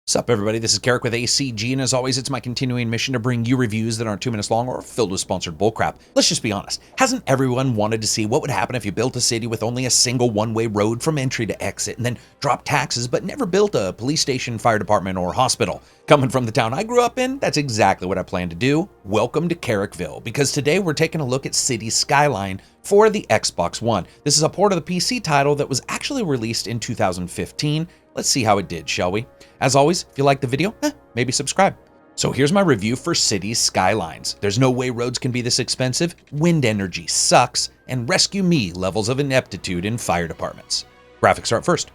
Sup everybody, this is Karak with ACG, and as always, it's my continuing mission to bring you reviews that aren't 2 minutes long or filled with sponsored bullcrap. Let's just be honest, hasn't everyone wanted to see what would happen if you built a city with only a single one-way road from entry to exit and then dropped taxes but never built a police station, fire department, or hospital? Coming from the town I grew up in, that's exactly what I plan to do. Welcome to Karakville, because today we're taking a look at City Skyline for the Xbox One. This is a port of the PC title that was actually released in 2015. Let's see how it did, shall we? As always, if you like the video, maybe subscribe. So here's my review for City Skylines. There's no way roads can be this expensive, wind energy sucks, and rescue me levels of ineptitude in fire departments. Graphics are up first.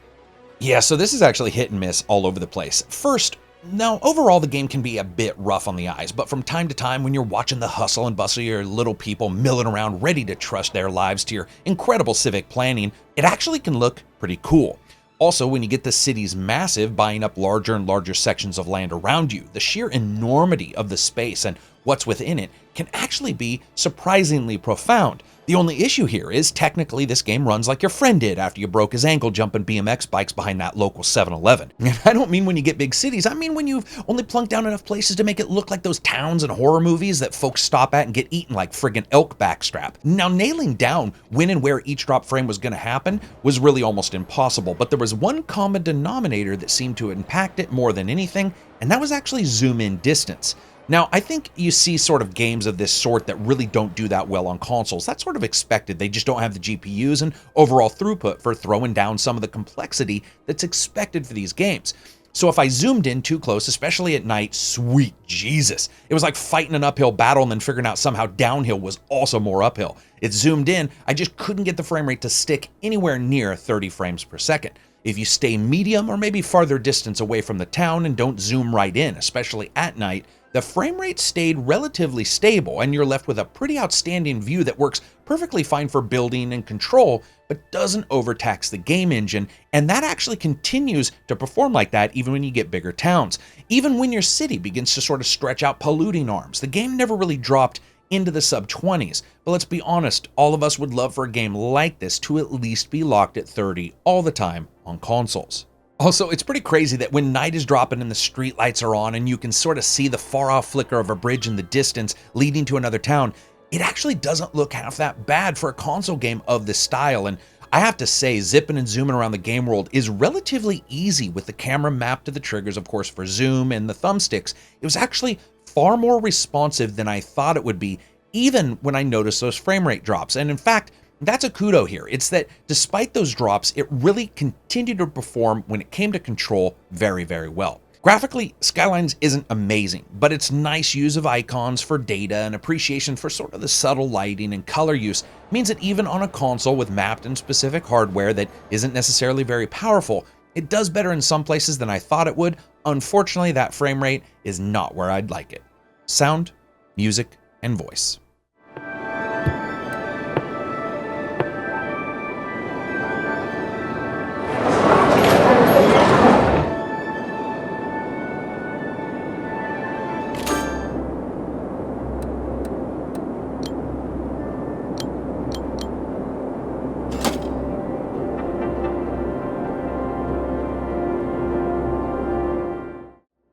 Yeah, so this is actually hit and miss all over the place. First, now overall the game can be a bit rough on the eyes, but from time to time when you're watching the hustle and bustle of your little people milling around ready to trust their lives to your incredible civic planning, it actually can look pretty cool. Also, when you get the cities massive, buying up larger and larger sections of land around you, the sheer enormity of the space and what's within it can actually be surprisingly profound. The only issue here is technically this game runs like your friend did after you broke his ankle jumping BMX bikes behind that local 7-Eleven. And I don't mean when you get big cities, I mean when you've only plunked down enough places to make it look like those towns and horror movies that folks stop at and get eaten like friggin' elk backstrap. Now, nailing down when and where each drop frame was gonna happen was really almost impossible, but there was one common denominator that seemed to impact it more than anything, and that was actually zoom in distance. Now, I think you see sort of games of this sort that really don't do that well on consoles. That's sort of expected. They just don't have the GPUs and overall throughput for throwing down some of the complexity that's expected for these games. So if I zoomed in too close, especially at night, sweet Jesus, it was like fighting an uphill battle and then figuring out somehow downhill was also more uphill. It zoomed in, I just couldn't get the frame rate to stick anywhere near 30 frames per second. If you stay medium or maybe farther distance away from the town and don't zoom right in, especially at night, the frame rate stayed relatively stable and you're left with a pretty outstanding view that works perfectly fine for building and control, but doesn't overtax the game engine, and that actually continues to perform like that even when you get bigger towns. Even when your city begins to sort of stretch out polluting arms, the game never really dropped into the sub-20s, but let's be honest, all of us would love for a game like this to at least be locked at 30 all the time on consoles. Also, it's pretty crazy that when night is dropping and the street lights are on and you can sort of see the far-off flicker of a bridge in the distance leading to another town, it actually doesn't look half that bad for a console game of this style. And I have to say, zipping and zooming around the game world is relatively easy with the camera mapped to the triggers, of course, for zoom and the thumbsticks. It was actually far more responsive than I thought it would be, even when I noticed those frame rate drops. And in fact, that's a kudo here. It's that despite those drops, it really continued to perform when it came to control very, very well. Graphically, Skylines isn't amazing, but its nice use of icons for data and appreciation for sort of the subtle lighting and color use means that even on a console with mapped and specific hardware that isn't necessarily very powerful, it does better in some places than I thought it would. Unfortunately, that frame rate is not where I'd like it. Sound, music, and voice.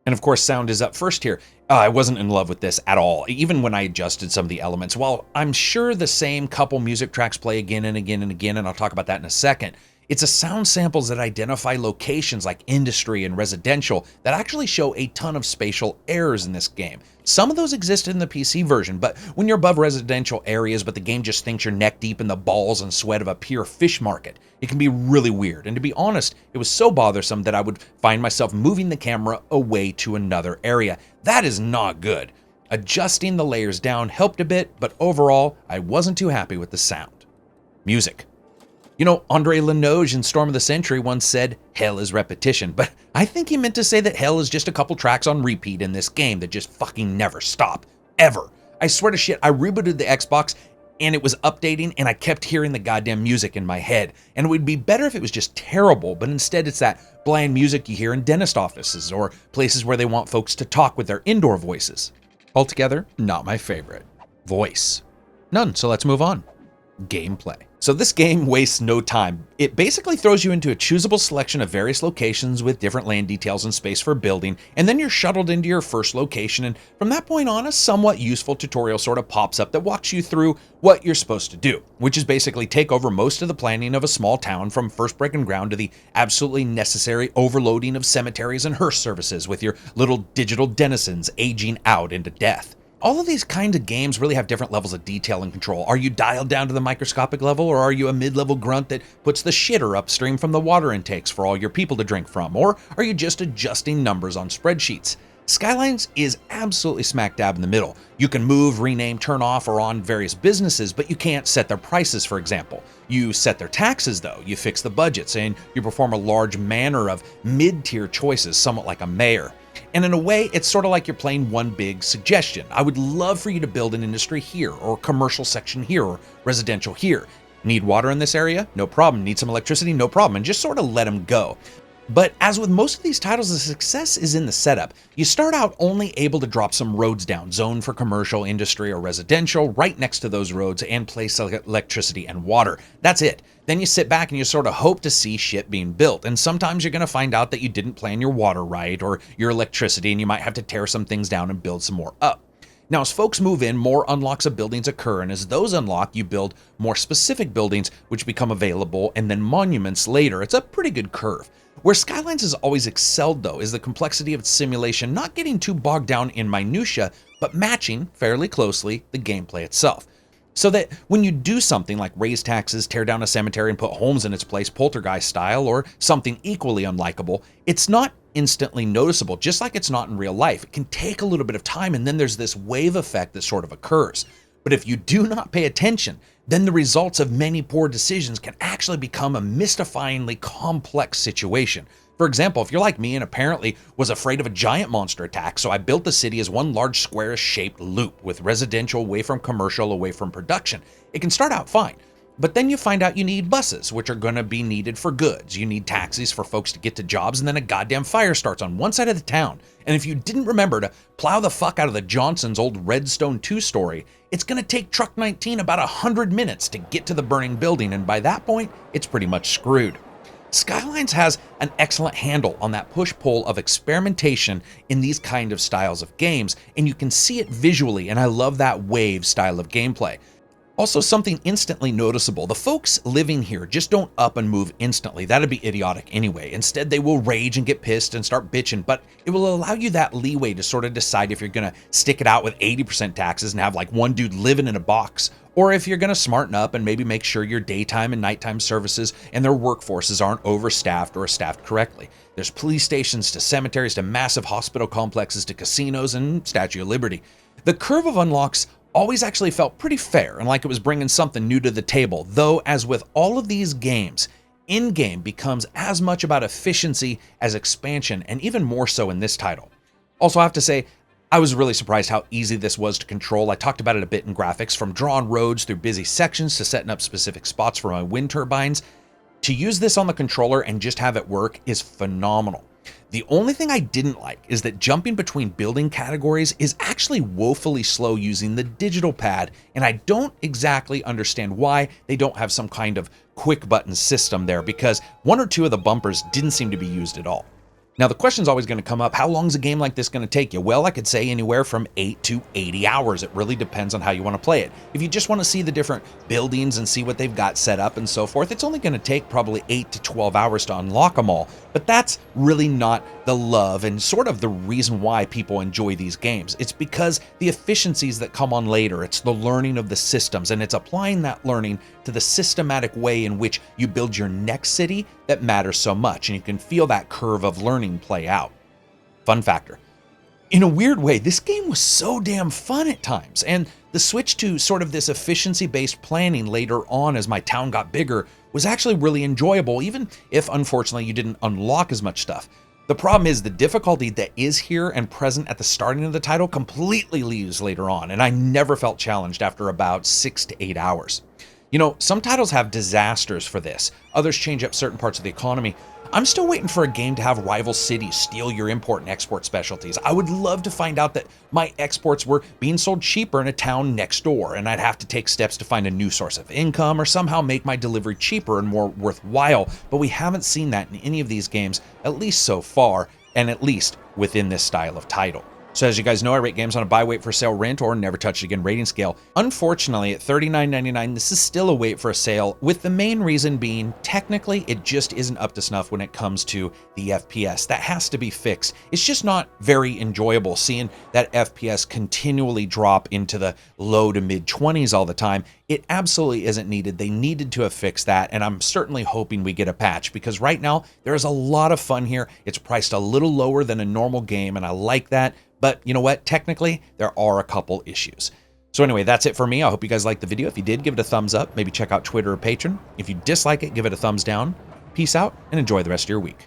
And of course, sound is up first here. I wasn't in love with this at all, even when I adjusted some of the elements. While I'm sure the same couple music tracks play again and again and again, and I'll talk about that in a second, it's the sound samples that identify locations like industry and residential that actually show a ton of spatial errors in this game. Some of those existed in the PC version, but when you're above residential areas but the game just thinks you're neck deep in the balls and sweat of a pure fish market, it can be really weird. And to be honest, it was so bothersome that I would find myself moving the camera away to another area. That is not good. Adjusting the layers down helped a bit, but overall, I wasn't too happy with the sound. Music. You know, Andre Lenoge in Storm of the Century once said, "Hell is repetition," but I think he meant to say that hell is just a couple tracks on repeat in this game that just fucking never stop, ever. I swear to shit, I rebooted the Xbox and it was updating and I kept hearing the goddamn music in my head. And it would be better if it was just terrible, but instead it's that bland music you hear in dentist offices or places where they want folks to talk with their indoor voices. Altogether, not my favorite. Voice. None, so let's move on. Gameplay. So this game wastes no time. It basically throws you into a choosable selection of various locations with different land details and space for building, and then you're shuttled into your first location, and from that point on, a somewhat useful tutorial sort of pops up that walks you through what you're supposed to do, which is basically take over most of the planning of a small town from first breaking ground to the absolutely necessary overloading of cemeteries and hearse services with your little digital denizens aging out into death. All of these kinds of games really have different levels of detail and control. Are you dialed down to the microscopic level, or are you a mid-level grunt that puts the shitter upstream from the water intakes for all your people to drink from, or are you just adjusting numbers on spreadsheets? Skylines is absolutely smack dab in the middle. You can move, rename, turn off, or on various businesses, but you can't set their prices, for example. You set their taxes, though. You fix the budgets, and you perform a large manner of mid-tier choices, somewhat like a mayor. And in a way, it's sort of like you're playing one big suggestion. I would love for you to build an industry here, or commercial section here, or residential here. Need water in this area? No problem. Need some electricity? No problem. And just sort of let them go. But as with most of these titles, the success is in the setup. You start out only able to drop some roads down, zone for commercial, industry, or residential, right next to those roads, and place electricity and water. That's it. Then you sit back and you sort of hope to see shit being built, and sometimes you're going to find out that you didn't plan your water right, or your electricity, and you might have to tear some things down and build some more up. Now, as folks move in, more unlocks of buildings occur, and as those unlock, you build more specific buildings which become available, and then monuments later. It's a pretty good curve. Where Skylines has always excelled, though, is the complexity of its simulation, not getting too bogged down in minutia, but matching, fairly closely, the gameplay itself. So that when you do something like raise taxes, tear down a cemetery, and put homes in its place, poltergeist style, or something equally unlikable, it's not instantly noticeable, just like it's not in real life. It can take a little bit of time, and then there's this wave effect that sort of occurs. But if you do not pay attention, then the results of many poor decisions can actually become a mystifyingly complex situation. For example, if you're like me and apparently was afraid of a giant monster attack, so I built the city as one large square-shaped loop with residential away from commercial, away from production, it can start out fine. But then you find out you need buses, which are going to be needed for goods. You need taxis for folks to get to jobs, and then a goddamn fire starts on one side of the town. And if you didn't remember to plow the fuck out of the Johnsons' old Redstone 2 story, it's going to take Truck 19 about 100 minutes to get to the burning building, and by that point, it's pretty much screwed. Skylines has an excellent handle on that push-pull of experimentation in these kind of styles of games, and you can see it visually, and I love that wave style of gameplay. Also, something instantly noticeable. The folks living here just don't up and move instantly. That'd be idiotic anyway. Instead, they will rage and get pissed and start bitching, but it will allow you that leeway to sort of decide if you're going to stick it out with 80% taxes and have like one dude living in a box, or if you're going to smarten up and maybe make sure your daytime and nighttime services and their workforces aren't overstaffed or staffed correctly. There's police stations to cemeteries to massive hospital complexes to casinos and Statue of Liberty. The curve of unlocks always actually felt pretty fair and like it was bringing something new to the table, though as with all of these games, in-game becomes as much about efficiency as expansion, and even more so in this title. Also, I have to say, I was really surprised how easy this was to control. I talked about it a bit in graphics, from drawing roads through busy sections to setting up specific spots for my wind turbines. To use this on the controller and just have it work is phenomenal. The only thing I didn't like is that jumping between building categories is actually woefully slow using the digital pad, and I don't exactly understand why they don't have some kind of quick button system there, because one or two of the bumpers didn't seem to be used at all. Now, the question's always going to come up, how long is a game like this going to take you? Well, I could say anywhere from 8 to 80 hours. It really depends on how you want to play it. If you just want to see the different buildings and see what they've got set up and so forth, it's only going to take probably 8 to 12 hours to unlock them all. But that's really not the love and sort of the reason why people enjoy these games. It's because the efficiencies that come on later, it's the learning of the systems, and it's applying that learning to the systematic way in which you build your next city that matters so much, and you can feel that curve of learning play out. Fun factor. In a weird way, this game was so damn fun at times, and the switch to sort of this efficiency-based planning later on as my town got bigger was actually really enjoyable, even if unfortunately you didn't unlock as much stuff. The problem is the difficulty that is here and present at the starting of the title completely leaves later on, and I never felt challenged after about 6 to 8 hours. You know, some titles have disasters for this, others change up certain parts of the economy. I'm still waiting for a game to have rival cities steal your import and export specialties. I would love to find out that my exports were being sold cheaper in a town next door, and I'd have to take steps to find a new source of income or somehow make my delivery cheaper and more worthwhile, but we haven't seen that in any of these games, at least so far, and at least within this style of title. So as you guys know, I rate games on a buy, wait for sale, rent, or never touch it again rating scale. Unfortunately, at $39.99, this is still a wait for a sale, with the main reason being, technically, it just isn't up to snuff when it comes to the FPS. That has to be fixed. It's just not very enjoyable seeing that FPS continually drop into the low to mid 20s all the time. It absolutely isn't needed. They needed to have fixed that, and I'm certainly hoping we get a patch, because right now, there's a lot of fun here. It's priced a little lower than a normal game, and I like that. But you know what? Technically, there are a couple issues. So anyway, that's it for me. I hope you guys liked the video. If you did, give it a thumbs up. Maybe check out Twitter or Patreon. If you dislike it, give it a thumbs down. Peace out and enjoy the rest of your week.